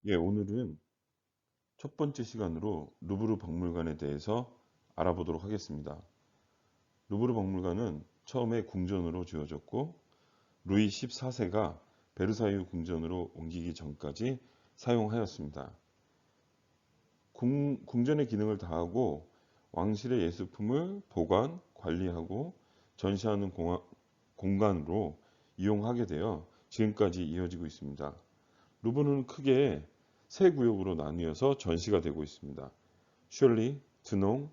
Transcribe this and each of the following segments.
예, 오늘은 첫 번째 시간으로 루브르 박물관에 대해서 알아보도록 하겠습니다. 루브르 박물관은 처음에 궁전으로 지어졌고 루이 14세가 베르사유 궁전으로 옮기기 전까지 사용하였습니다. 궁전의 기능을 다하고 왕실의 예술품을 보관, 관리하고 전시하는 공간으로 이용하게 되어 지금까지 이어지고 있습니다. 루브르는 크게 세 구역으로 나뉘어서 전시가 되고 있습니다. 셜리, 드농,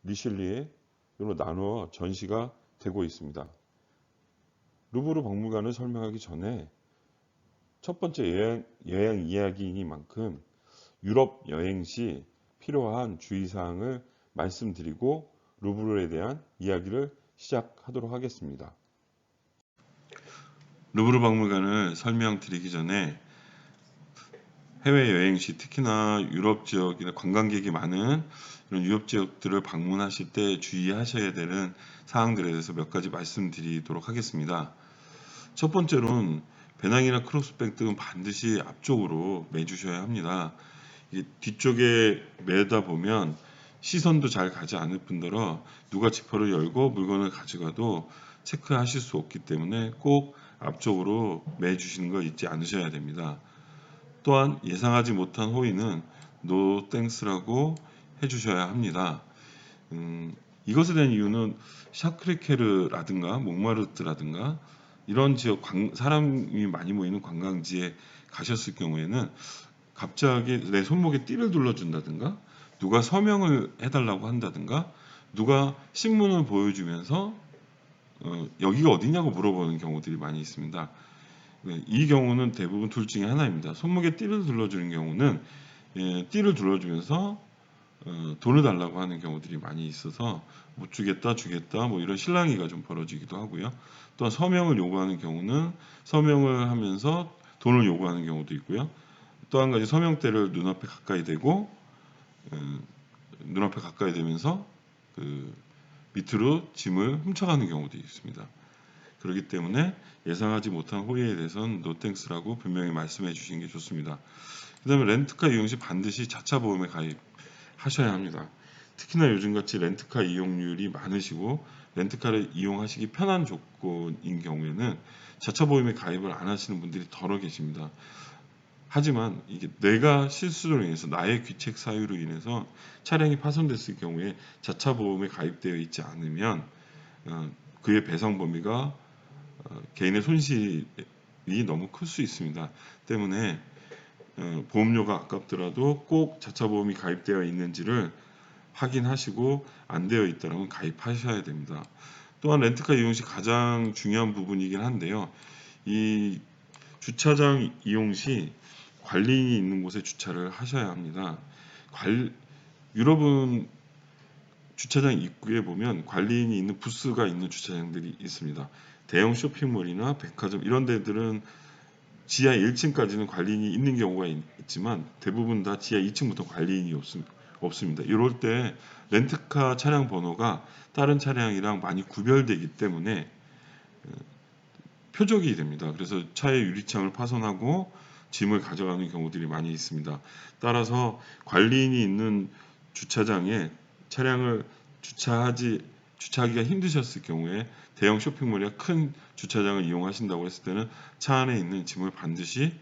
리슐리에로 나누어 전시가 되고 있습니다. 루브르 박물관을 설명하기 전에 첫 번째 여행 이야기이니만큼 유럽 여행 시 필요한 주의사항을 말씀드리고 루브르에 대한 이야기를 시작하도록 하겠습니다. 루브르 박물관을 설명드리기 전에 해외여행 시 특히나 유럽 지역이나 관광객이 많은 이런 유럽 지역들을 방문하실 때 주의하셔야 되는 사항들에 대해서 몇 가지 말씀드리도록 하겠습니다. 첫 번째로는 배낭이나 크로스백 등은 반드시 앞쪽으로 매주셔야 합니다. 뒤쪽에 매다 보면 시선도 잘 가지 않을 뿐더러 누가 지퍼를 열고 물건을 가져가도 체크하실 수 없기 때문에 꼭 앞쪽으로 매주시는 거 잊지 않으셔야 됩니다. 또한 예상하지 못한 호의는 노 땡스라고 해주셔야 합니다. 이것에 대한 이유는 샤크레케르라든가 몽마르트라든가 이런 지역 사람이 많이 모이는 관광지에 가셨을 경우에는 갑자기 내 손목에 띠를 둘러준다든가 누가 서명을 해달라고 한다든가 누가 신문을 보여주면서 여기가 어디냐고 물어보는 경우들이 많이 있습니다. 이 경우는 대부분 둘 중에 하나입니다. 손목에 띠를 둘러주는 경우는 띠를 둘러주면서 돈을 달라고 하는 경우들이 많이 있어서 못 주겠다 주겠다 뭐 이런 실랑이가 좀 벌어지기도 하고요. 또한 서명을 요구하는 경우는 서명을 하면서 돈을 요구하는 경우도 있고요. 또 한 가지 서명대를 눈앞에 가까이 대고 눈앞에 가까이 대면서 그 밑으로 짐을 훔쳐가는 경우도 있습니다. 그렇기 때문에 예상하지 못한 호의에 대해서는 노땡스라고 분명히 말씀해 주시는 게 좋습니다. 그 다음에 렌트카 이용 시 반드시 자차 보험에 가입하셔야 합니다. 특히나 요즘같이 렌트카 이용률이 많으시고 렌트카를 이용하시기 편한 조건인 경우에는 자차 보험에 가입을 안 하시는 분들이 더러 계십니다. 하지만 이게 내가 실수로 인해서 나의 귀책 사유로 인해서 차량이 파손됐을 경우에 자차 보험에 가입되어 있지 않으면 그의 배상 범위가 개인의 손실이 너무 클 수 있습니다. 때문에 보험료가 아깝더라도 꼭 자차 보험이 가입되어 있는지를 확인하시고 안 되어 있다면 가입하셔야 됩니다. 또한 렌트카 이용 시 가장 중요한 부분이긴 한데요. 이 주차장 이용 시 관리인이 있는 곳에 주차를 하셔야 합니다. 유럽은 주차장 입구에 보면 관리인이 있는 부스가 있는 주차장들이 있습니다. 대형 쇼핑몰이나 백화점 이런 데들은 지하 1층까지는 관리인이 있는 경우가 있지만 대부분 다 지하 2층부터 관리인이 없습니다. 이럴 때 렌트카 차량 번호가 다른 차량이랑 많이 구별되기 때문에 표적이 됩니다. 그래서 차의 유리창을 파손하고 짐을 가져가는 경우들이 많이 있습니다. 따라서 관리인이 있는 주차장에 차량을 주차하기가 힘드셨을 경우에 대형 쇼핑몰이나 큰 주차장을 이용하신다고 했을 때는 차 안에 있는 짐을 반드시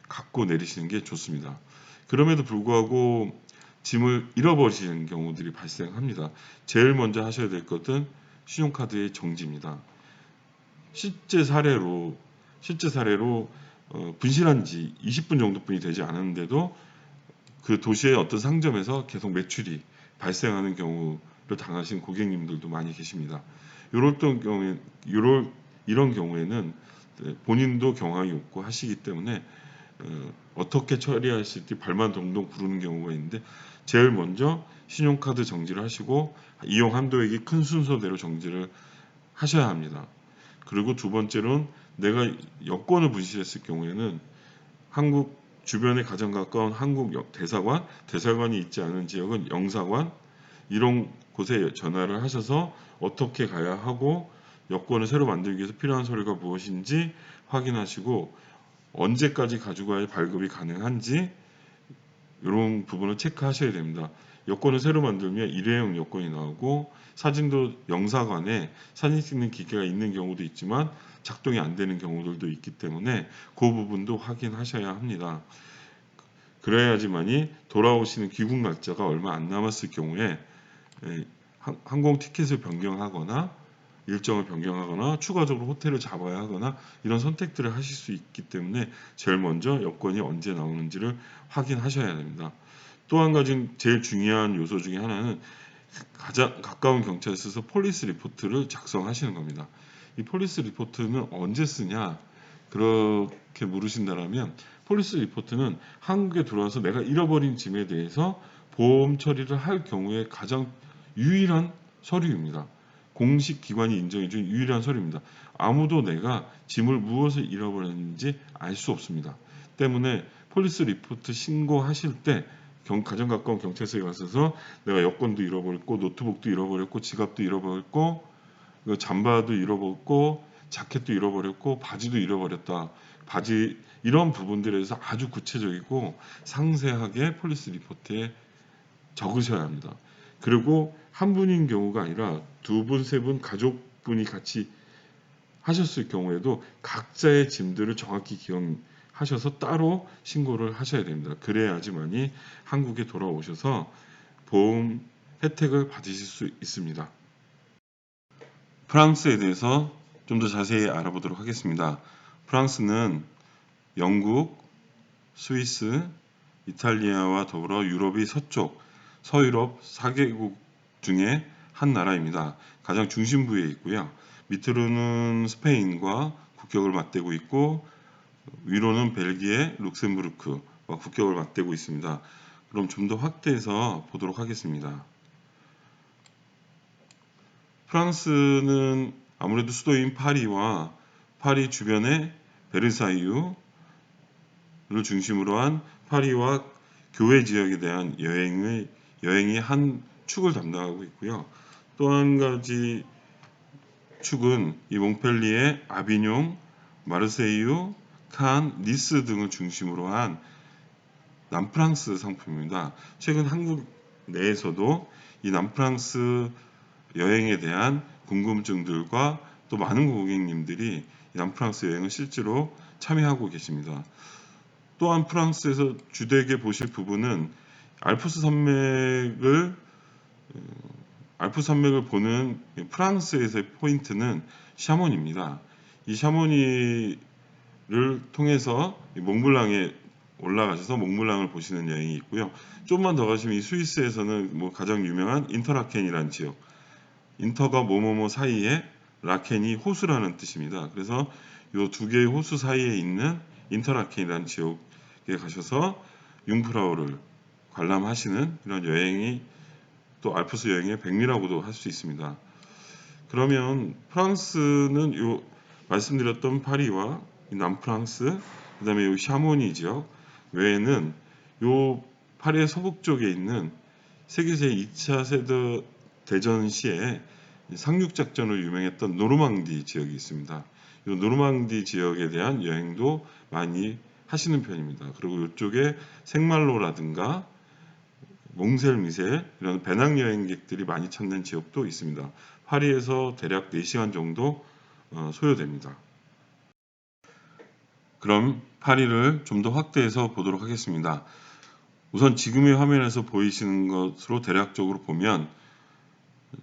갖고 내리시는 게 좋습니다. 그럼에도 불구하고 짐을 잃어버리시는 경우들이 발생합니다. 제일 먼저 하셔야 될 것은 신용카드의 정지입니다. 실제 사례로 분실한 지 20분 정도뿐이 되지 않았는데도 그 도시의 어떤 상점에서 계속 매출이 발생하는 경우를 당하신 고객님들도 많이 계십니다. 이런 경우에는 본인도 경황이 없고 하시기 때문에 어떻게 처리하실지 발만 동동 구르는 경우가 있는데 제일 먼저 신용카드 정지를 하시고 이용 한도액이 큰 순서대로 정지를 하셔야 합니다. 그리고 두 번째로는 내가 여권을 분실했을 경우에는 한국 주변에 가장 가까운 한국 대사관이 있지 않은 지역은 영사관 이런 곳에 전화를 하셔서 어떻게 가야 하고 여권을 새로 만들기 위해서 필요한 서류가 무엇인지 확인하시고 언제까지 가지고 발급이 가능한지 이런 부분을 체크하셔야 됩니다. 여권을 새로 만들면 일회용 여권이 나오고 사진도 영사관에 사진 찍는 기계가 있는 경우도 있지만 작동이 안 되는 경우들도 있기 때문에 그 부분도 확인하셔야 합니다. 그래야지만이 돌아오시는 귀국 날짜가 얼마 안 남았을 경우에 항공 티켓을 변경하거나 일정을 변경하거나 추가적으로 호텔을 잡아야 하거나 이런 선택들을 하실 수 있기 때문에 제일 먼저 여권이 언제 나오는지를 확인하셔야 됩니다. 또 한 가지 제일 중요한 요소 중에 하나는 가장 가까운 경찰서에서 폴리스 리포트를 작성하시는 겁니다. 이 폴리스 리포트는 언제 쓰냐? 그렇게 물으신다면 폴리스 리포트는 한국에 들어와서 내가 잃어버린 짐에 대해서 보험 처리를 할 경우에 가장 유일한 서류입니다. 공식 기관이 인정해준 유일한 서류입니다. 아무도 내가 짐을 무엇을 잃어버렸는지 알 수 없습니다. 때문에 폴리스 리포트 신고하실 때 가장 가까운 경찰서에 가셔서 내가 여권도 잃어버렸고 노트북도 잃어버렸고 지갑도 잃어버렸고 잠바도 잃어버렸고 자켓도 잃어버렸고 바지도 잃어버렸다. 바지 이런 부분들에 대해서 아주 구체적이고 상세하게 폴리스 리포트에 적으셔야 합니다. 그리고 한 분인 경우가 아니라 두 분, 세 분, 가족분이 같이 하셨을 경우에도 각자의 짐들을 정확히 기억하셔서 따로 신고를 하셔야 됩니다. 그래야지만이 한국에 돌아오셔서 보험 혜택을 받으실 수 있습니다. 프랑스에 대해서 좀 더 자세히 알아보도록 하겠습니다. 프랑스는 영국, 스위스, 이탈리아와 더불어 유럽의 서쪽, 서유럽 4개국 중에 한 나라입니다. 가장 중심부에 있고요. 밑으로는 스페인과 국경을 맞대고 있고 위로는 벨기에, 룩셈부르크와 국경을 맞대고 있습니다. 그럼 좀 더 확대해서 보도록 하겠습니다. 프랑스는 아무래도 수도인 파리와 파리 주변의 베르사유를 중심으로 한 파리와 교외 지역에 대한 여행의 한 축을 담당하고 있고요. 또 한 가지 축은 이 몽펠리에, 아비뇽, 마르세유, 칸, 니스 등을 중심으로 한 남프랑스 상품입니다. 최근 한국 내에서도 이 남프랑스 여행에 대한 궁금증들과 또 많은 고객님들이 남프랑스 여행을 실제로 참여하고 계십니다. 또한 프랑스에서 주되게 보실 부분은 알프스 산맥을 보는 프랑스에서의 포인트는 샤모니입니다. 이 샤모니를 통해서 몽블랑에 올라가셔서 몽블랑을 보시는 여행이 있고요. 좀만 더 가시면 이 스위스에서는 가장 유명한 인터라켄이라는 지역, 인터가 뭐뭐뭐 사이에 라켄이 호수라는 뜻입니다. 그래서 이 두 개의 호수 사이에 있는 인터라켄이라는 지역에 가셔서 융프라우를 관람하시는 이런 여행이 또 알프스 여행의 백미라고도 할 수 있습니다. 그러면 프랑스는 요 말씀드렸던 파리와 남프랑스, 그다음에 요 샤모니 지역 외에는 요 파리의 서북 쪽에 있는 세계 제2차 세계 대전 시에 상륙작전으로 유명했던 노르망디 지역이 있습니다. 이 노르망디 지역에 대한 여행도 많이 하시는 편입니다. 그리고 이쪽에 생말로라든가 몽셀미셀 이런 배낭여행객들이 많이 찾는 지역도 있습니다. 파리에서 대략 4시간 정도 소요됩니다. 그럼 파리를 좀 더 확대해서 보도록 하겠습니다. 우선 지금의 화면에서 보이시는 것으로 대략적으로 보면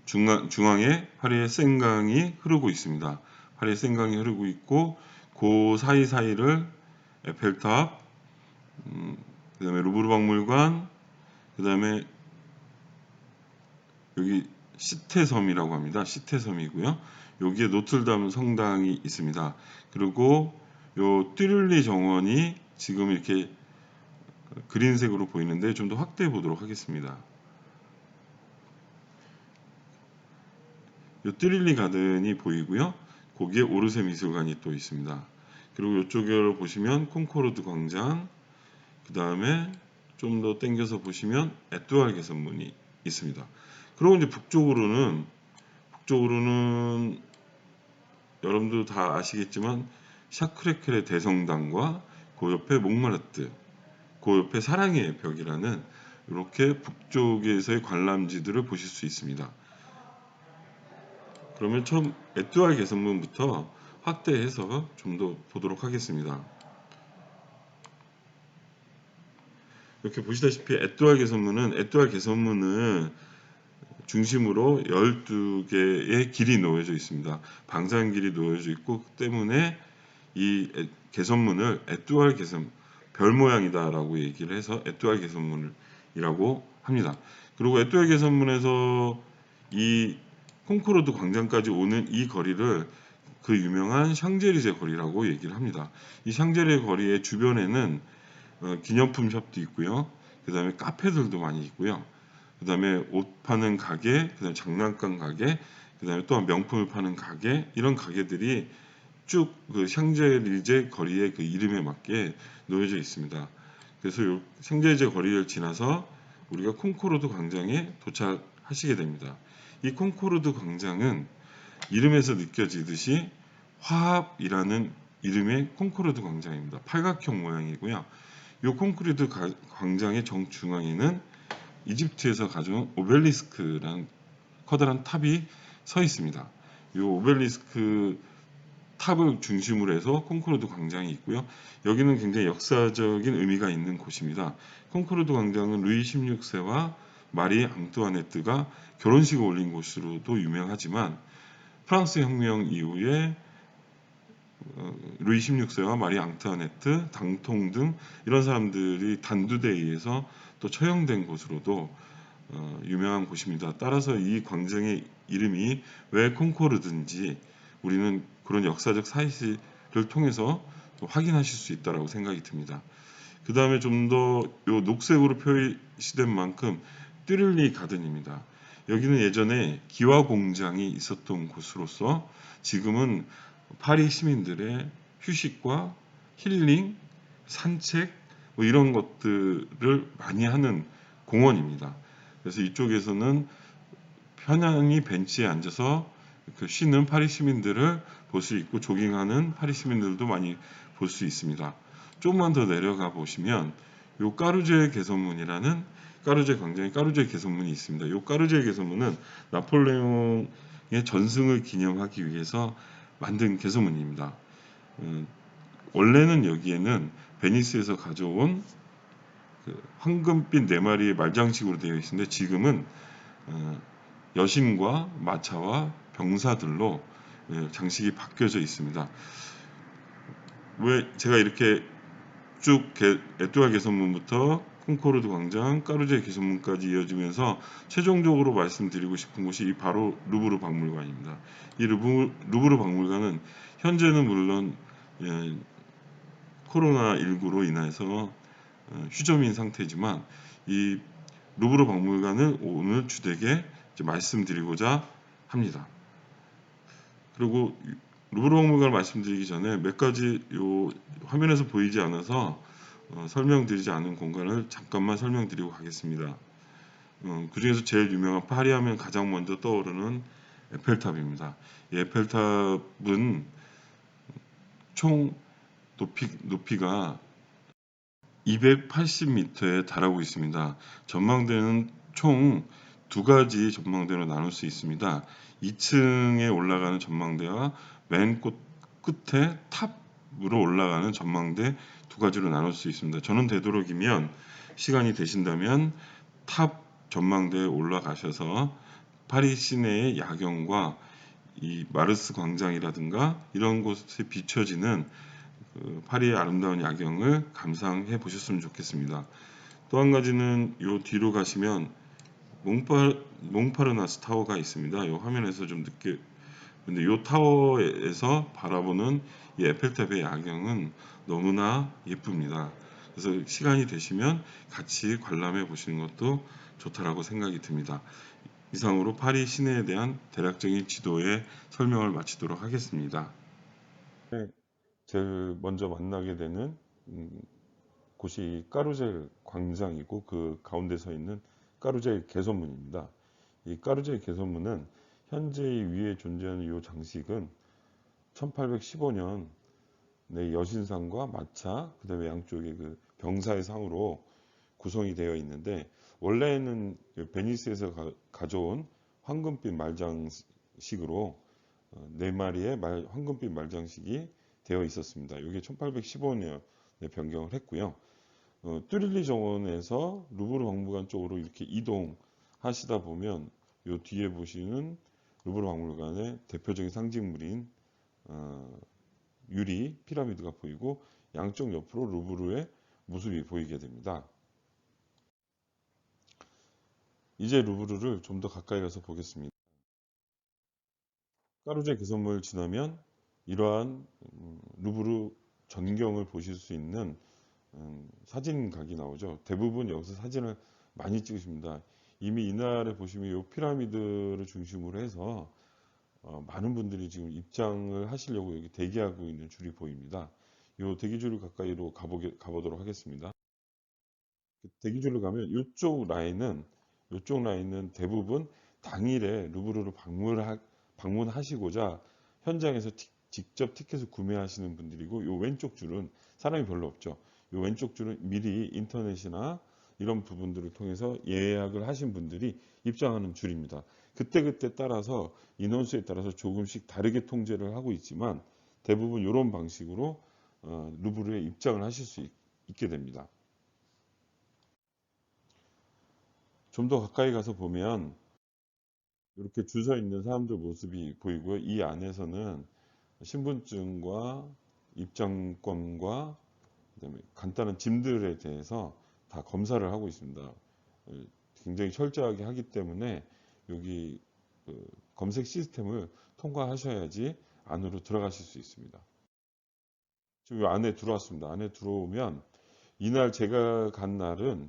중앙에 파리의 센강이 흐르고 있습니다. 파리의 센강이 흐르고 있고 그 사이사이를 에펠탑, 그 다음에 루브르 박물관, 그 다음에 여기 시테섬이라고 합니다. 시테섬이고요. 여기에 노틀담 성당이 있습니다. 그리고 요 뚜를리 정원이 지금 이렇게 그린색으로 보이는데 좀 더 확대해 보도록 하겠습니다. 요 뚜릴리 가든이 보이고요. 거기에 오르세 미술관이 또 있습니다. 그리고 이쪽으로 보시면 콩코르드 광장, 그 다음에 좀 더 당겨서 보시면 에뚜알 개선문이 있습니다. 그리고 이제 북쪽으로는 여러분도 다 아시겠지만 샤크레켈의 대성당과 그 옆에 몽마르트, 그 옆에 사랑의 벽이라는 이렇게 북쪽에서의 관람지들을 보실 수 있습니다. 그러면 처음 에뚜알 개선문부터 확대해서 좀 더 보도록 하겠습니다. 이렇게 보시다시피 에뚜알 개선문은 중심으로 12개의 길이 놓여져 있습니다. 방산길이 놓여져 있고 때문에 이 개선문을 에뚜알 개선 별 모양이다라고 얘기를 해서 에뚜알 개선문이라고 합니다. 그리고 에뚜알 개선문에서 이 콩코르드 광장까지 오는 이 거리를 그 유명한 샹젤리제 거리라고 얘기를 합니다. 이 샹젤리제 거리의 주변에는 기념품 샵도 있고요. 그 다음에 카페들도 많이 있고요. 그 다음에 옷 파는 가게, 그 다음에 장난감 가게, 그 다음에 또한 명품을 파는 가게, 이런 가게들이 쭉 그 샹젤리제 거리의 그 이름에 맞게 놓여져 있습니다. 그래서 이 샹젤리제 거리를 지나서 우리가 콩코르드 광장에 도착하시게 됩니다. 이 콩코르드 광장은 이름에서 느껴지듯이 화합이라는 이름의 콩코르드 광장입니다. 팔각형 모양이고요. 이 콩코르드 광장의 정중앙에는 이집트에서 가져온 오벨리스크라는 커다란 탑이 서 있습니다. 이 오벨리스크 탑을 중심으로 해서 콩코르드 광장이 있고요. 여기는 굉장히 역사적인 의미가 있는 곳입니다. 콩코르드 광장은 루이 16세와 마리 앙뚜아네트가 결혼식을 올린 곳으로도 유명하지만 프랑스 혁명 이후에 루이 16세와 마리 앙투아네트, 당통 등 이런 사람들이 단두대에 의해서 또 처형된 곳으로도 유명한 곳입니다. 따라서 이 광장의 이름이 왜 콩코르드인지 우리는 그런 역사적 사실을 통해서 확인하실 수 있다고 생각이 듭니다. 그 다음에 좀 더 녹색으로 표시된 만큼 띠를리 가든입니다. 여기는 예전에 기와 공장이 있었던 곳으로서 지금은 파리 시민들의 휴식과 힐링, 산책 뭐 이런 것들을 많이 하는 공원입니다. 그래서 이쪽에서는 편안히 벤치에 앉아서 쉬는 파리 시민들을 볼 수 있고 조깅하는 파리 시민들도 많이 볼 수 있습니다. 조금만 더 내려가 보시면 요 까루제 개선문이라는 까루제 광장에 까루제 개선문이 있습니다. 요 까루제 개선문은 나폴레옹의 전승을 기념하기 위해서 만든 개선문입니다. 원래는 여기에는 베니스에서 가져온 그 황금빛 4마리의 말장식으로 되어 있는데 지금은 여신과 마차와 병사들로 장식이 바뀌어져 있습니다. 왜 제가 이렇게 쭉 에뚜알 개선문부터 콩코르드 광장, 까루제 개선문까지 이어지면서 최종적으로 말씀드리고 싶은 곳이 바로 루브르 박물관입니다. 이 루브르 박물관은 현재는 물론 코로나19로 인해서 휴점인 상태지만 이 루브르 박물관을 오늘 주되게 말씀드리고자 합니다. 그리고 루브르 박물관을 말씀드리기 전에 몇 가지 요 화면에서 보이지 않아서 설명드리지 않은 공간을 잠깐만 설명드리고 가겠습니다. 그 중에서 제일 유명한 파리 하면 가장 먼저 떠오르는 에펠탑입니다. 이 에펠탑은 총 높이가 280m에 달하고 있습니다. 전망대는 총 두 가지 전망대로 나눌 수 있습니다. 2층에 올라가는 전망대와 맨 끝에 탑으로 올라가는 전망대 두 가지로 나눌 수 있습니다. 저는 되도록이면 시간이 되신다면 탑 전망대에 올라가셔서 파리 시내의 야경과 이 마르스 광장이라든가 이런 곳에 비춰지는 파리의 아름다운 야경을 감상해 보셨으면 좋겠습니다. 또 한 가지는 요 뒤로 가시면 몽파르나스 타워가 있습니다. 이 화면에서 좀 늦게 근데 이 타워에서 바라보는 이 에펠탑의 야경은 너무나 예쁩니다. 그래서 시간이 되시면 같이 관람해 보시는 것도 좋다라고 생각이 듭니다. 이상으로 파리 시내에 대한 대략적인 지도의 설명을 마치도록 하겠습니다. 제일 먼저 만나게 되는 곳이 까루젤 광장이고 그 가운데 서 있는 까루젤 개선문입니다. 이 까루젤 개선문은 현재 위에 존재하는 이 장식은 1815년 여신상과 마차, 그 다음에 양쪽에 그 병사의 상으로 구성이 되어 있는데 원래는 베니스에서 가져온 황금빛 말장식으로 네 마리의 황금빛 말장식이 되어 있었습니다. 이게 1815년에 변경을 했고요. 뚜릴리 정원에서 루브르 박물관 쪽으로 이렇게 이동하시다 보면 이 뒤에 보시는 루브르 박물관의 대표적인 상징물인 유리 피라미드가 보이고 양쪽 옆으로 루브르의 모습이 보이게 됩니다. 이제 루브르를 좀 더 가까이 가서 보겠습니다. 까루제 개선문을 지나면 이러한 루브르 전경을 보실 수 있는 사진각이 나오죠. 대부분 여기서 사진을 많이 찍으십니다. 이미 이날에 보시면 이 피라미드를 중심으로 해서 많은 분들이 지금 입장을 하시려고 여기 대기하고 있는 줄이 보입니다. 이 대기줄 가까이로 가보도록 하겠습니다. 대기줄로 가면 이쪽 라인은 대부분 당일에 루브르를 방문하시고자 현장에서 직접 티켓을 구매하시는 분들이고, 이 왼쪽 줄은 사람이 별로 없죠. 이 왼쪽 줄은 미리 인터넷이나 이런 부분들을 통해서 예약을 하신 분들이 입장하는 줄입니다. 그때그때 따라서 인원수에 따라서 조금씩 다르게 통제를 하고 있지만 대부분 이런 방식으로 루브르에 입장을 하실 수 있게 됩니다. 좀 더 가까이 가서 보면 이렇게 줄 서 있는 사람들 모습이 보이고요. 이 안에서는 신분증과 입장권과 그다음에 간단한 짐들에 대해서 다 검사를 하고 있습니다. 굉장히 철저하게 하기 때문에 여기 검색 시스템을 통과하셔야지 안으로 들어가실 수 있습니다. 지금 안에 들어왔습니다. 안에 들어오면 이날 제가 간 날은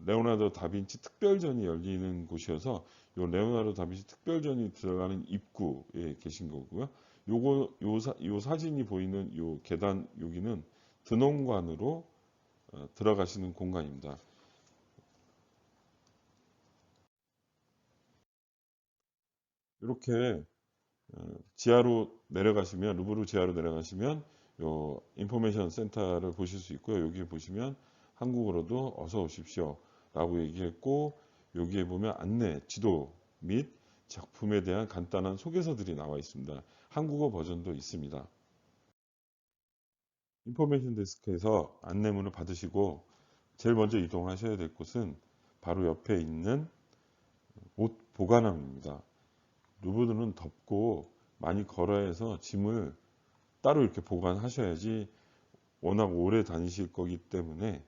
레오나르도 다빈치 특별전이 열리는 곳이어서 요 레오나르도 다빈치 특별전이 들어가는 입구에 계신 거고요. 요 사진이 보이는 요 계단 여기는 등원관으로 들어가시는 공간입니다. 이렇게 지하로 내려가시면 루브르 지하로 내려가시면 요 인포메이션 센터를 보실 수 있고요. 여기 보시면 한국어로도 어서 오십시오 라고 얘기했고, 여기에 보면 안내, 지도 및 작품에 대한 간단한 소개서들이 나와 있습니다. 한국어 버전도 있습니다. 인포메이션 데스크에서 안내문을 받으시고 제일 먼저 이동하셔야 될 곳은 바로 옆에 있는 옷 보관함입니다. 루브르는 덥고 많이 걸어야 해서 짐을 따로 이렇게 보관하셔야지 워낙 오래 다니실 거기 때문에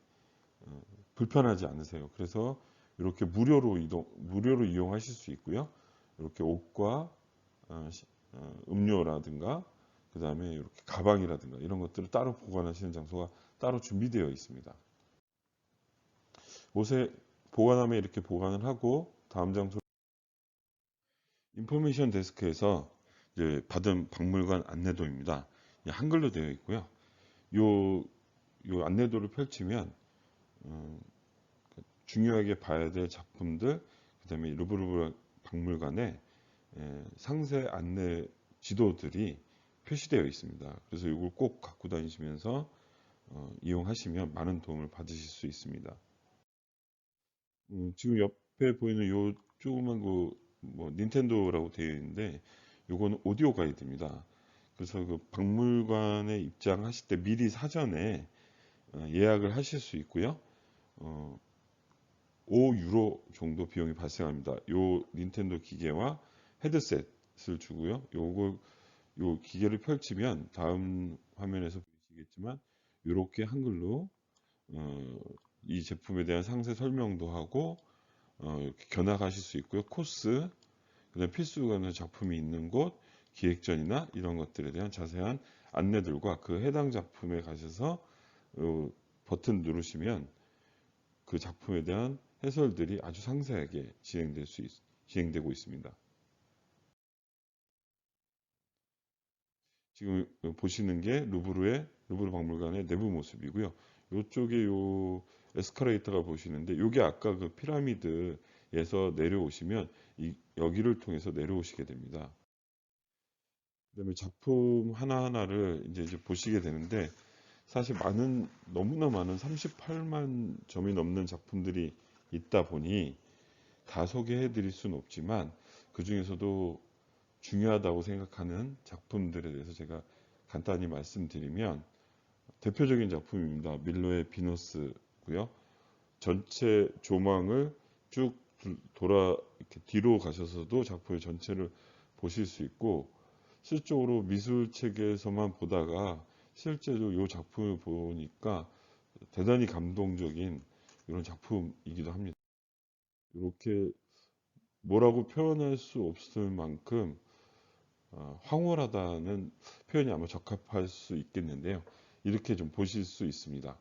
불편하지 않으세요. 그래서 이렇게 무료로 이용하실 수 있고요. 이렇게 옷과 음료라든가 그 다음에 이렇게 가방이라든가 이런 것들을 따로 보관하시는 장소가 따로 준비되어 있습니다. 옷에 보관함에 이렇게 보관을 하고 다음 장소 인포메이션 데스크에서 이제 받은 박물관 안내도입니다. 한글로 되어 있고요. 요 안내도를 펼치면 중요하게 봐야 될 작품들, 그다음에 루브르 박물관의 상세 안내 지도들이 표시되어 있습니다. 그래서 이걸 꼭 갖고 다니시면서 이용하시면 많은 도움을 받으실 수 있습니다. 지금 옆에 보이는 요 조그만 뭐 닌텐도라고 되어 있는데 요거는 오디오 가이드입니다. 그래서 그 박물관에 입장하실 때 미리 사전에 예약을 하실 수 있고요. 5유로 정도 비용이 발생합니다. 요 닌텐도 기계와 헤드셋을 주고요. 요 기계를 펼치면 다음 화면에서 보시겠지만 이렇게 한글로 이 제품에 대한 상세 설명도 하고 이렇게 견학하실 수 있고요. 코스, 그다음 필수관의 작품이 있는 곳, 기획전이나 이런 것들에 대한 자세한 안내들과 그 해당 작품에 가셔서 버튼 누르시면 그 작품에 대한 해설들이 아주 상세하게 진행되고 있습니다. 지금 보시는 게 루브르 박물관의 내부 모습이고요. 이쪽에 요 에스컬레이터가 보시는데 이게 아까 그 피라미드에서 내려오시면 여기를 통해서 내려오시게 됩니다. 그다음에 작품 하나하나를 이제 보시게 되는데 사실 너무나 많은 38만 점이 넘는 작품들이 있다 보니 다 소개해 드릴 수는 없지만 그 중에서도 중요하다고 생각하는 작품들에 대해서 제가 간단히 말씀드리면, 대표적인 작품입니다. 밀로의 비너스고요. 전체 조망을 쭉 돌아 이렇게 뒤로 가셔서도 작품의 전체를 보실 수 있고, 실적으로 미술책에서만 보다가 실제로 이 작품을 보니까 대단히 감동적인 이런 작품이기도 합니다. 이렇게 뭐라고 표현할 수 없을 만큼 황홀하다는 표현이 아마 적합할 수 있겠는데요. 이렇게 좀 보실 수 있습니다.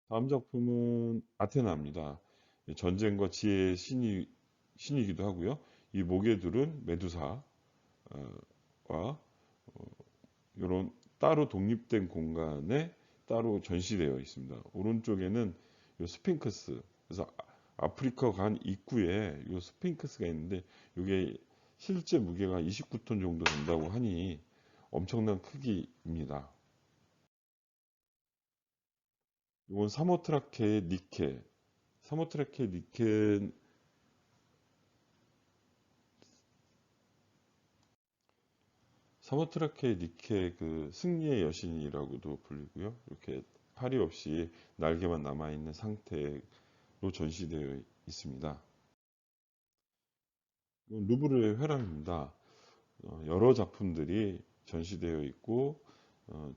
다음 작품은 아테나입니다. 전쟁과 지혜의 신이기도 하고요. 이 모괴들은 메두사와 이런 따로 독립된 공간에 따로 전시되어 있습니다. 오른쪽에는 이 스핑크스, 그래서 아프리카 간 입구에 이 스핑크스가 있는데 이게 실제 무게가 29톤 정도 된다고 하니 엄청난 크기입니다. 이건 사모트라케의 니케. 사모트라케의 니케, 사모트라케의 니케 그 승리의 여신이라고도 불리고요. 이렇게 팔이 없이 날개만 남아있는 상태로 전시되어 있습니다. 이건 루브르의 회랑입니다. 여러 작품들이 전시되어 있고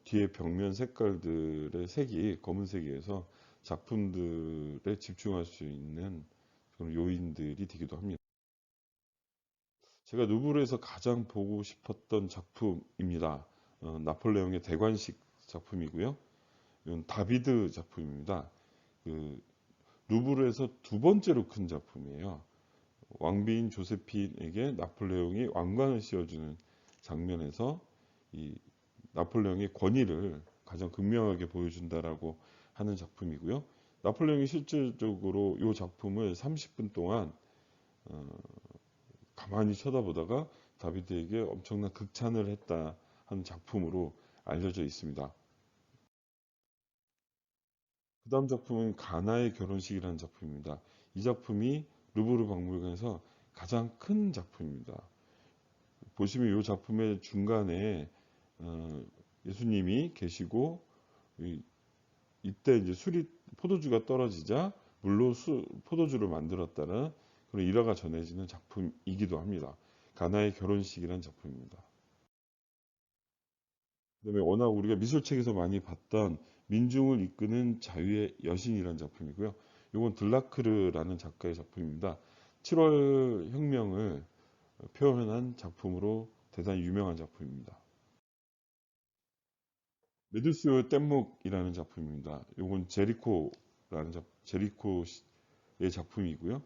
뒤에 벽면 색깔들의 색이 검은색이어서 작품들에 집중할 수 있는 그런 요인들이 되기도 합니다. 제가 루브르에서 가장 보고 싶었던 작품입니다. 나폴레옹의 대관식 작품이고요. 이건 다비드 작품입니다. 그 루브르에서 두 번째로 큰 작품이에요. 왕비인 조세핀에게 나폴레옹이 왕관을 씌워주는 장면에서 이 나폴레옹의 권위를 가장 극명하게 보여준다라고 하는 작품이고요. 나폴레옹이 실질적으로 이 작품을 30분 동안 가만히 쳐다보다가 다비드에게 엄청난 극찬을 했다 하는 작품으로 알려져 있습니다. 그 다음 작품은 가나의 결혼식이라는 작품입니다. 이 작품이 루브르 박물관에서 가장 큰 작품입니다. 보시면 이 작품의 중간에 예수님이 계시고 이때 이제 포도주가 떨어지자 물로 포도주를 만들었다는 그런 일화가 전해지는 작품이기도 합니다. 가나의 결혼식이라는 작품입니다. 그다음에 워낙 우리가 미술책에서 많이 봤던 민중을 이끄는 자유의 여신이라는 작품이고요. 이건 들라크르라는 작가의 작품입니다. 7월 혁명을 표현한 작품으로 대단히 유명한 작품입니다. 메두스의 뗏목이라는 작품입니다. 이건 제리코의 작품이고요.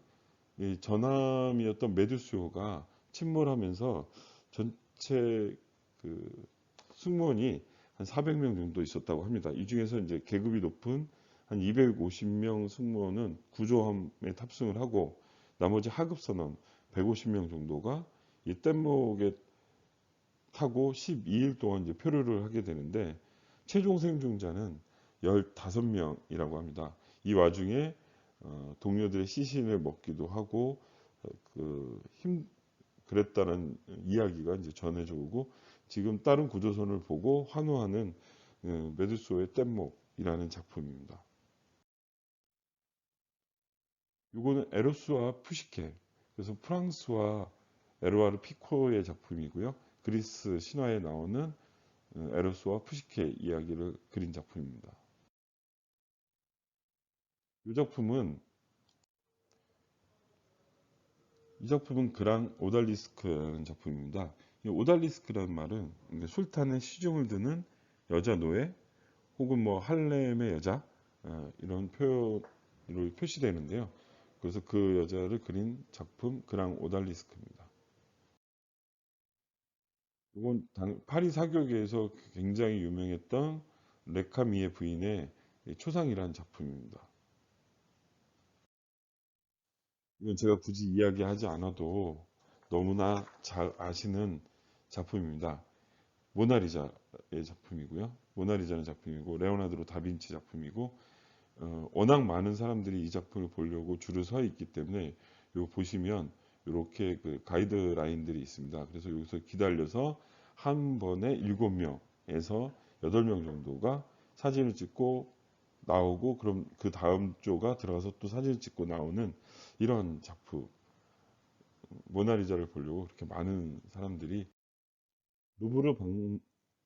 이 전함이었던 메두스호가 침몰하면서 전체 그 승무원이 한 400명 정도 있었다고 합니다. 이 중에서 이제 계급이 높은 한 250명 승무원은 구조함에 탑승을 하고 나머지 하급 선원 150명 정도가 이 뗏목에 타고 12일 동안 이제 표류를 하게 되는데 최종 생존자는 15명이라고 합니다. 이 와중에 동료들의 시신을 먹기도 하고 그 그랬다는 이야기가 이제 전해져 오고 지금 다른 구조선을 보고 환호하는 메두소의 뗏목이라는 작품입니다. 이거는 에로스와 푸시케, 그래서 프랑스와 에르와르 피코의 작품이고요. 그리스 신화에 나오는 에로스와 푸시케 이야기를 그린 작품입니다. 이 작품은 그랑 오달리스크라는 작품입니다. 이 오달리스크라는 말은 술탄에 시중을 드는 여자 노예 혹은 뭐 할렘의 여자 이런 표현으로 표시되는데요. 그래서 그 여자를 그린 작품 그랑 오달리스크입니다. 이건 파리 사교계에서 굉장히 유명했던 레카미의 부인의 초상이라는 작품입니다. 이건 제가 굳이 이야기하지 않아도 너무나 잘 아시는 작품입니다. 모나리자의 작품이고요. 모나리자는 작품이고 레오나르도 다빈치 작품이고 워낙 많은 사람들이 이 작품을 보려고 줄을 서 있기 때문에 이거 보시면 이렇게 그 가이드라인들이 있습니다. 그래서 여기서 기다려서 한 번에 7명에서 8명 정도가 사진을 찍고 나오고 그럼 그 다음 조가 들어가서 또 사진을 찍고 나오는 이런 작품 모나리자를 보려고 그렇게 많은 사람들이 루브르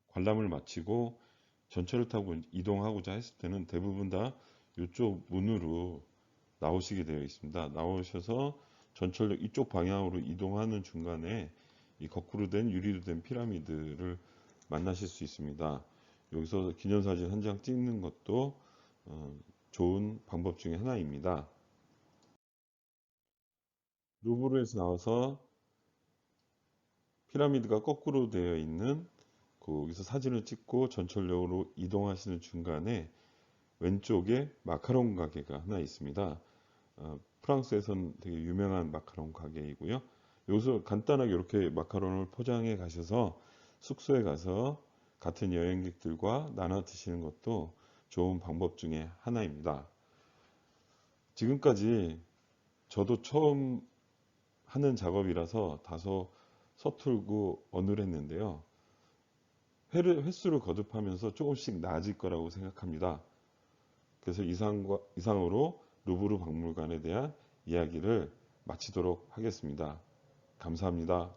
관람을 마치고 전철을 타고 이동하고자 했을 때는 대부분 다 이쪽 문으로 나오시게 되어 있습니다. 나오셔서 전철역 이쪽 방향으로 이동하는 중간에 이 거꾸로 된 유리로 된 피라미드를 만나실 수 있습니다. 여기서 기념사진 한 장 찍는 것도 좋은 방법 중에 하나입니다. 루브르에서 나와서 피라미드가 거꾸로 되어 있는 거기서 사진을 찍고 전철역으로 이동하시는 중간에 왼쪽에 마카롱 가게가 하나 있습니다. 프랑스에선 되게 유명한 마카롱 가게이고요. 여기서 간단하게 이렇게 마카롱을 포장해 가셔서 숙소에 가서 같은 여행객들과 나눠 드시는 것도 좋은 방법 중에 하나입니다. 지금까지 저도 처음 하는 작업이라서 다소 서툴고 어눌했는데요. 횟수를 거듭하면서 조금씩 나아질 거라고 생각합니다. 그래서 이상으로 루브르 박물관에 대한 이야기를 마치도록 하겠습니다. 감사합니다.